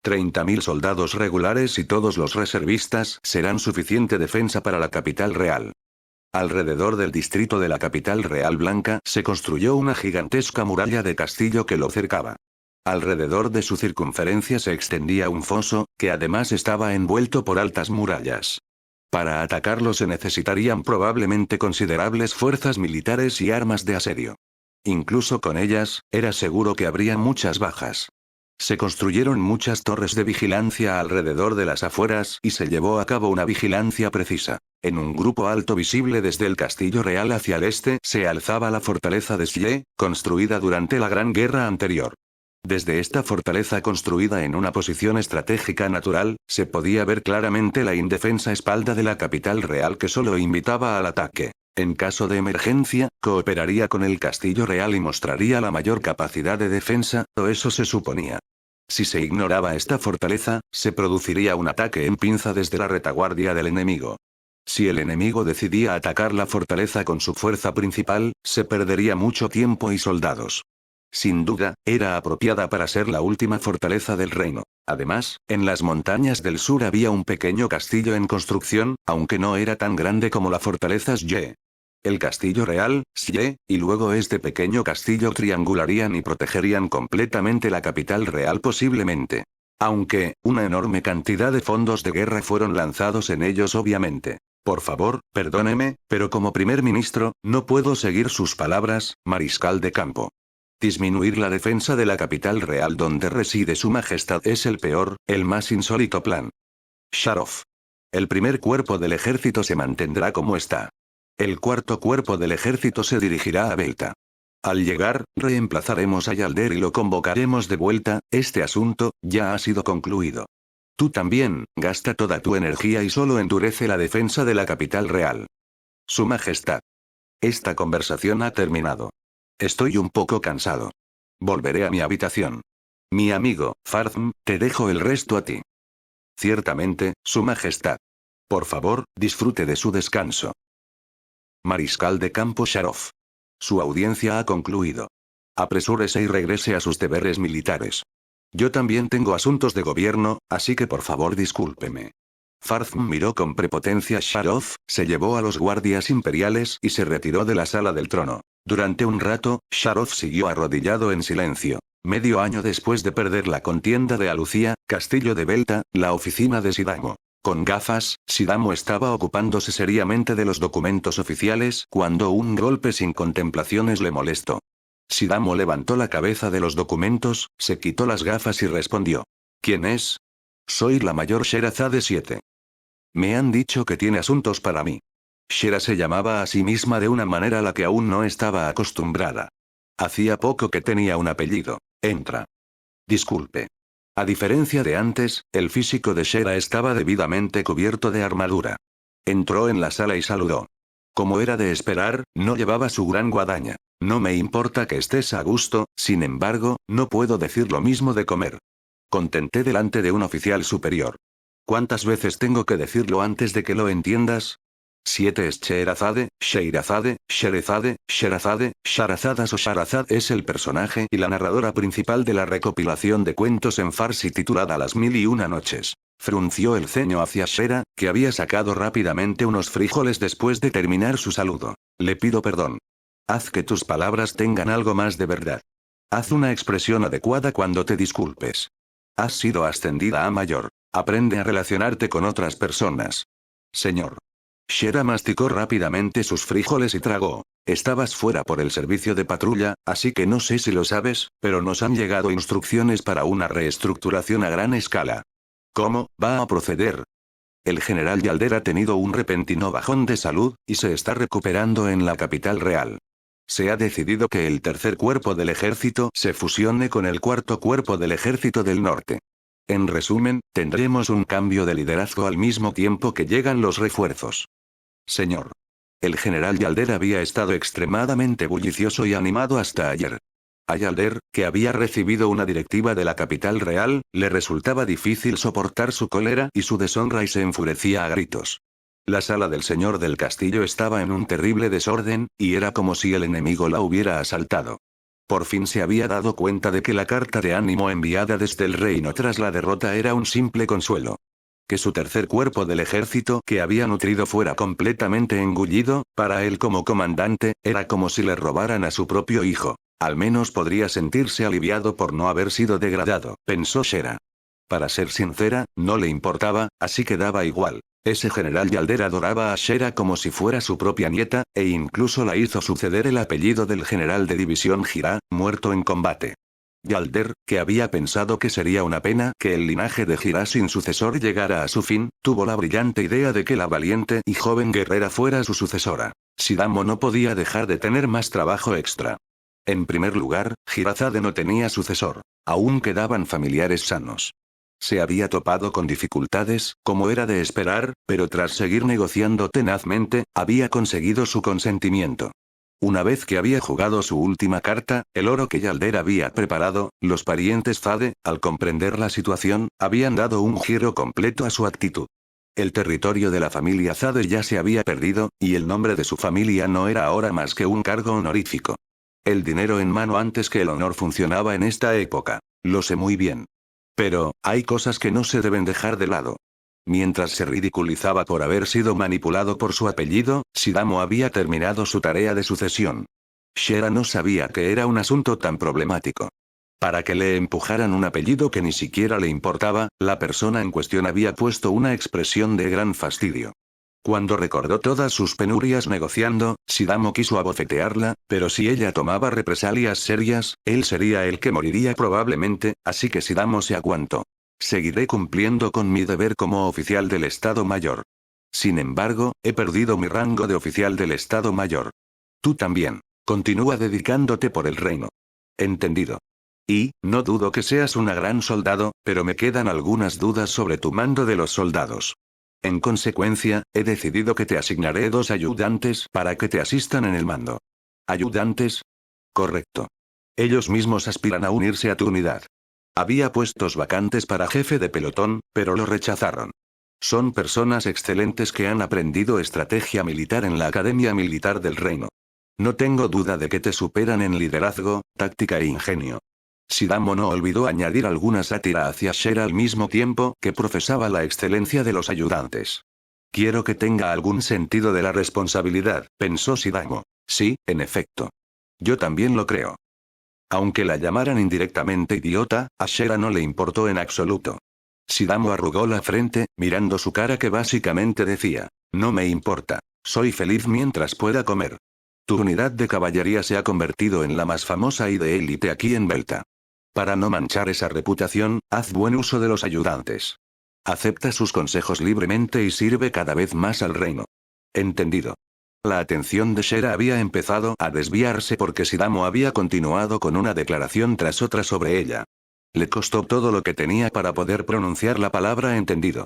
30.000 soldados regulares y todos los reservistas serán suficiente defensa para la capital real. Alrededor del distrito de la capital real Blanca se construyó una gigantesca muralla de castillo que lo cercaba. Alrededor de su circunferencia se extendía un foso, que además estaba envuelto por altas murallas. Para atacarlo se necesitarían probablemente considerables fuerzas militares y armas de asedio. Incluso con ellas, era seguro que habría muchas bajas. Se construyeron muchas torres de vigilancia alrededor de las afueras y se llevó a cabo una vigilancia precisa. En un grupo alto visible desde el castillo real hacia el este se alzaba la fortaleza de Xie, construida durante la Gran Guerra anterior. Desde esta fortaleza construida en una posición estratégica natural, se podía ver claramente la indefensa espalda de la capital real que solo invitaba al ataque. En caso de emergencia, cooperaría con el castillo real y mostraría la mayor capacidad de defensa, o eso se suponía. Si se ignoraba esta fortaleza, se produciría un ataque en pinza desde la retaguardia del enemigo. Si el enemigo decidía atacar la fortaleza con su fuerza principal, se perdería mucho tiempo y soldados. Sin duda, era apropiada para ser la última fortaleza del reino. Además, en las montañas del sur había un pequeño castillo en construcción, aunque no era tan grande como la fortaleza Xie. El castillo real, Xie, y luego este pequeño castillo triangularían y protegerían completamente la capital real posiblemente. Aunque, una enorme cantidad de fondos de guerra fueron lanzados en ellos obviamente. Por favor, perdóneme, pero como primer ministro, no puedo seguir sus palabras, mariscal de campo. Disminuir la defensa de la capital real donde reside su majestad es el peor, el más insólito plan. Sharov. El primer cuerpo del ejército se mantendrá como está. El cuarto cuerpo del ejército se dirigirá a Belta. Al llegar, reemplazaremos a Yalder y lo convocaremos de vuelta, este asunto, ya ha sido concluido. Tú también, gasta toda tu energía y solo endurece la defensa de la capital real. Su majestad. Esta conversación ha terminado. Estoy un poco cansado. Volveré a mi habitación. Mi amigo, Farzm, te dejo el resto a ti. Ciertamente, su majestad. Por favor, disfrute de su descanso. Mariscal de campo Sharov. Su audiencia ha concluido. Apresúrese y regrese a sus deberes militares. Yo también tengo asuntos de gobierno, así que por favor discúlpeme. Farzm miró con prepotencia a Sharov, se llevó a los guardias imperiales y se retiró de la sala del trono. Durante un rato, Sharov siguió arrodillado en silencio. Medio año después de perder la contienda de Alucía, Castillo de Belta, la oficina de Sidamo. Con gafas, Sidamo estaba ocupándose seriamente de los documentos oficiales cuando un golpe sin contemplaciones le molestó. Sidamo levantó la cabeza de los documentos, se quitó las gafas y respondió. ¿Quién es? Soy la mayor Sherazade 7. Me han dicho que tiene asuntos para mí. Shera se llamaba a sí misma de una manera a la que aún no estaba acostumbrada. Hacía poco que tenía un apellido. Entra. Disculpe. A diferencia de antes, el físico de Shera estaba debidamente cubierto de armadura. Entró en la sala y saludó. Como era de esperar, no llevaba su gran guadaña. No me importa que estés a gusto, sin embargo, no puedo decir lo mismo de comer. Contenté delante de un oficial superior. ¿Cuántas veces tengo que decirlo antes de que lo entiendas? 7 es Sherazade, Sheirazade, Sherezade, Sherazade, Shahrazadas o Shahrazad es el personaje y la narradora principal de la recopilación de cuentos en farsi titulada Las Mil y Una Noches. Frunció el ceño hacia Shera, que había sacado rápidamente unos frijoles después de terminar su saludo. Le pido perdón. Haz que tus palabras tengan algo más de verdad. Haz una expresión adecuada cuando te disculpes. Has sido ascendida a mayor. Aprende a relacionarte con otras personas. Señor. Shera masticó rápidamente sus frijoles y tragó. Estabas fuera por el servicio de patrulla, así que no sé si lo sabes, pero nos han llegado instrucciones para una reestructuración a gran escala. ¿Cómo va a proceder? El general Yalder ha tenido un repentino bajón de salud, y se está recuperando en la capital real. Se ha decidido que el tercer cuerpo del ejército se fusione con el cuarto cuerpo del ejército del norte. En resumen, tendremos un cambio de liderazgo al mismo tiempo que llegan los refuerzos. Señor. El general Yalder había estado extremadamente bullicioso y animado hasta ayer. A Yalder, que había recibido una directiva de la capital real, le resultaba difícil soportar su cólera y su deshonra y se enfurecía a gritos. La sala del señor del castillo estaba en un terrible desorden, y era como si el enemigo la hubiera asaltado. Por fin se había dado cuenta de que la carta de ánimo enviada desde el reino tras la derrota era un simple consuelo. Que su tercer cuerpo del ejército que había nutrido fuera completamente engullido, para él como comandante, era como si le robaran a su propio hijo. Al menos podría sentirse aliviado por no haber sido degradado, pensó Shera. Para ser sincera, no le importaba, así que daba igual. Ese general Yalder adoraba a Shera como si fuera su propia nieta, e incluso la hizo suceder el apellido del general de división Jirá, muerto en combate. Yalder, que había pensado que sería una pena que el linaje de Jirá sin sucesor llegara a su fin, tuvo la brillante idea de que la valiente y joven guerrera fuera su sucesora. Sidamo no podía dejar de tener más trabajo extra. En primer lugar, Jirazade no tenía sucesor. Aún quedaban familiares sanos. Se había topado con dificultades, como era de esperar, pero tras seguir negociando tenazmente, había conseguido su consentimiento. Una vez que había jugado su última carta, el oro que Yalder había preparado, los parientes Zade, al comprender la situación, habían dado un giro completo a su actitud. El territorio de la familia Zade ya se había perdido, y el nombre de su familia no era ahora más que un cargo honorífico. El dinero en mano antes que el honor funcionaba en esta época. Lo sé muy bien. Pero, hay cosas que no se deben dejar de lado. Mientras se ridiculizaba por haber sido manipulado por su apellido, Sidamo había terminado su tarea de sucesión. Shera no sabía que era un asunto tan problemático. Para que le empujaran un apellido que ni siquiera le importaba, la persona en cuestión había puesto una expresión de gran fastidio. Cuando recordó todas sus penurias negociando, Sidamo quiso abofetearla, pero si ella tomaba represalias serias, él sería el que moriría probablemente, así que Sidamo se aguantó. Seguiré cumpliendo con mi deber como oficial del Estado Mayor. Sin embargo, he perdido mi rango de oficial del Estado Mayor. Tú también. Continúa dedicándote por el reino. Entendido. Y, no dudo que seas una gran soldado, pero me quedan algunas dudas sobre tu mando de los soldados. En consecuencia, he decidido que te asignaré 2 ayudantes para que te asistan en el mando. ¿Ayudantes? Correcto. Ellos mismos aspiran a unirse a tu unidad. Había puestos vacantes para jefe de pelotón, pero lo rechazaron. Son personas excelentes que han aprendido estrategia militar en la Academia Militar del Reino. No tengo duda de que te superan en liderazgo, táctica e ingenio. Sidamo no olvidó añadir alguna sátira hacia Shera al mismo tiempo que profesaba la excelencia de los ayudantes. Quiero que tenga algún sentido de la responsabilidad, pensó Sidamo. Sí, en efecto. Yo también lo creo. Aunque la llamaran indirectamente idiota, a Shera no le importó en absoluto. Sidamo arrugó la frente, mirando su cara que básicamente decía, no me importa. Soy feliz mientras pueda comer. Tu unidad de caballería se ha convertido en la más famosa y de élite aquí en Belta. Para no manchar esa reputación, haz buen uso de los ayudantes. Acepta sus consejos libremente y sirve cada vez más al reino. Entendido. La atención de Shera había empezado a desviarse porque Sidamo había continuado con una declaración tras otra sobre ella. Le costó todo lo que tenía para poder pronunciar la palabra entendido.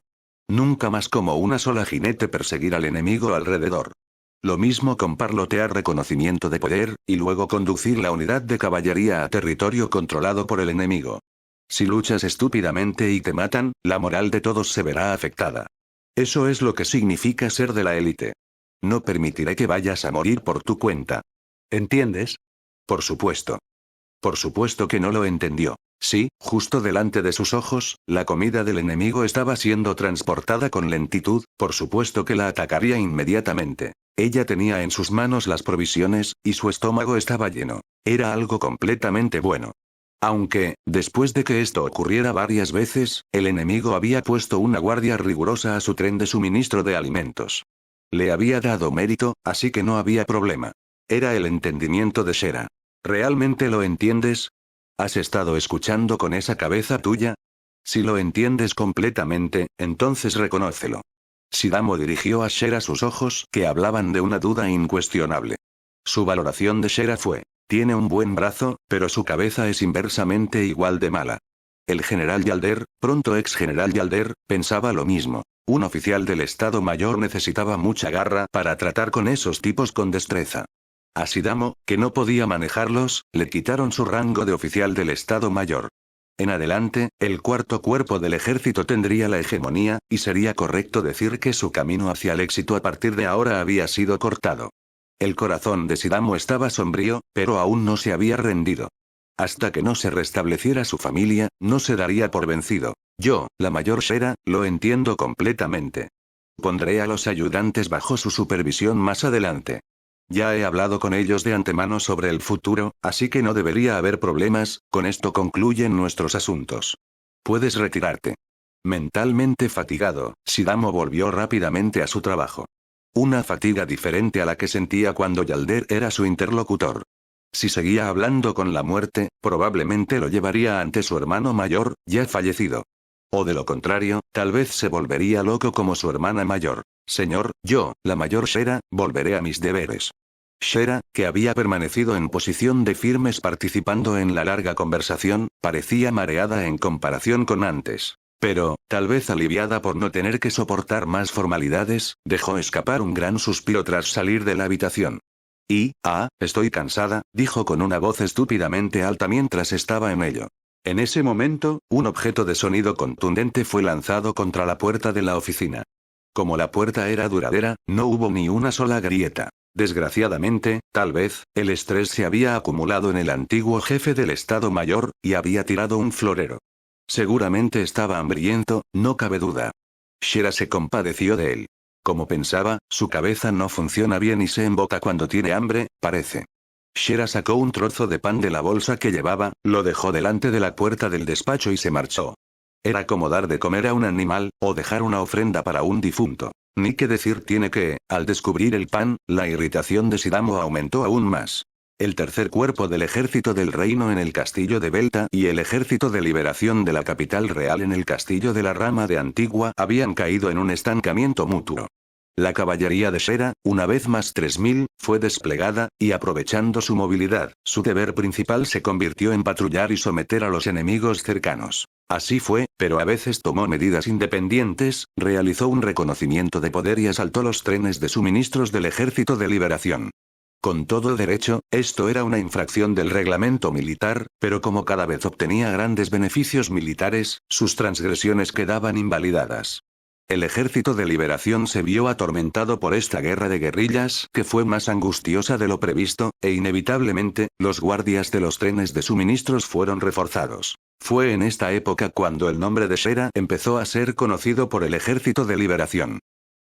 Nunca más como una sola jinete perseguir al enemigo alrededor. Lo mismo con parlotear reconocimiento de poder, y luego conducir la unidad de caballería a territorio controlado por el enemigo. Si luchas estúpidamente y te matan, la moral de todos se verá afectada. Eso es lo que significa ser de la élite. No permitiré que vayas a morir por tu cuenta. ¿Entiendes? Por supuesto. Por supuesto que no lo entendió. Sí, justo delante de sus ojos, la comida del enemigo estaba siendo transportada con lentitud, por supuesto que la atacaría inmediatamente. Ella tenía en sus manos las provisiones, y su estómago estaba lleno. Era algo completamente bueno. Aunque, después de que esto ocurriera varias veces, el enemigo había puesto una guardia rigurosa a su tren de suministro de alimentos. Le había dado mérito, así que no había problema. Era el entendimiento de Shera. ¿Realmente lo entiendes? ¿Has estado escuchando con esa cabeza tuya? Si lo entiendes completamente, entonces reconócelo. Sidamo dirigió a Shera sus ojos, que hablaban de una duda incuestionable. Su valoración de Shera fue: tiene un buen brazo, pero su cabeza es inversamente igual de mala. El general Yalder, pronto ex general Yalder, pensaba lo mismo. Un oficial del Estado Mayor necesitaba mucha garra para tratar con esos tipos con destreza. A Sidamo, que no podía manejarlos, le quitaron su rango de oficial del Estado Mayor. En adelante, el cuarto cuerpo del ejército tendría la hegemonía, y sería correcto decir que su camino hacia el éxito a partir de ahora había sido cortado. El corazón de Sidamo estaba sombrío, pero aún no se había rendido. Hasta que no se restableciera su familia, no se daría por vencido. Yo, la mayor Shera, lo entiendo completamente. Pondré a los ayudantes bajo su supervisión más adelante. Ya he hablado con ellos de antemano sobre el futuro, así que no debería haber problemas. Con esto concluyen nuestros asuntos. Puedes retirarte. Mentalmente fatigado, Shidamo volvió rápidamente a su trabajo. Una fatiga diferente a la que sentía cuando Yalder era su interlocutor. Si seguía hablando con la muerte, probablemente lo llevaría ante su hermano mayor, ya fallecido. O de lo contrario, tal vez se volvería loco como su hermana mayor. Señor, yo, la mayor Shera, volveré a mis deberes. Shera, que había permanecido en posición de firmes participando en la larga conversación, parecía mareada en comparación con antes. Pero, tal vez aliviada por no tener que soportar más formalidades, dejó escapar un gran suspiro tras salir de la habitación. Estoy cansada, dijo con una voz estúpidamente alta mientras estaba en ello. En ese momento, un objeto de sonido contundente fue lanzado contra la puerta de la oficina. Como la puerta era duradera, no hubo ni una sola grieta. Desgraciadamente, tal vez, el estrés se había acumulado en el antiguo jefe del Estado Mayor, y había tirado un florero. Seguramente estaba hambriento, no cabe duda. Shera se compadeció de él. Como pensaba, su cabeza no funciona bien y se embota cuando tiene hambre, parece. Shera sacó un trozo de pan de la bolsa que llevaba, lo dejó delante de la puerta del despacho y se marchó. Era como dar de comer a un animal, o dejar una ofrenda para un difunto. Ni qué decir tiene que, al descubrir el pan, la irritación de Shidamo aumentó aún más. El tercer cuerpo del ejército del reino en el castillo de Belta y el ejército de liberación de la capital real en el castillo de la rama de Antigua habían caído en un estancamiento mutuo. La caballería de Shera, una vez más 3000, fue desplegada, y aprovechando su movilidad, su deber principal se convirtió en patrullar y someter a los enemigos cercanos. Así fue, pero a veces tomó medidas independientes, realizó un reconocimiento de poder y asaltó los trenes de suministros del Ejército de Liberación. Con todo derecho, esto era una infracción del reglamento militar, pero como cada vez obtenía grandes beneficios militares, sus transgresiones quedaban invalidadas. El Ejército de Liberación se vio atormentado por esta guerra de guerrillas que fue más angustiosa de lo previsto, e inevitablemente, los guardias de los trenes de suministros fueron reforzados. Fue en esta época cuando el nombre de Shera empezó a ser conocido por el Ejército de Liberación.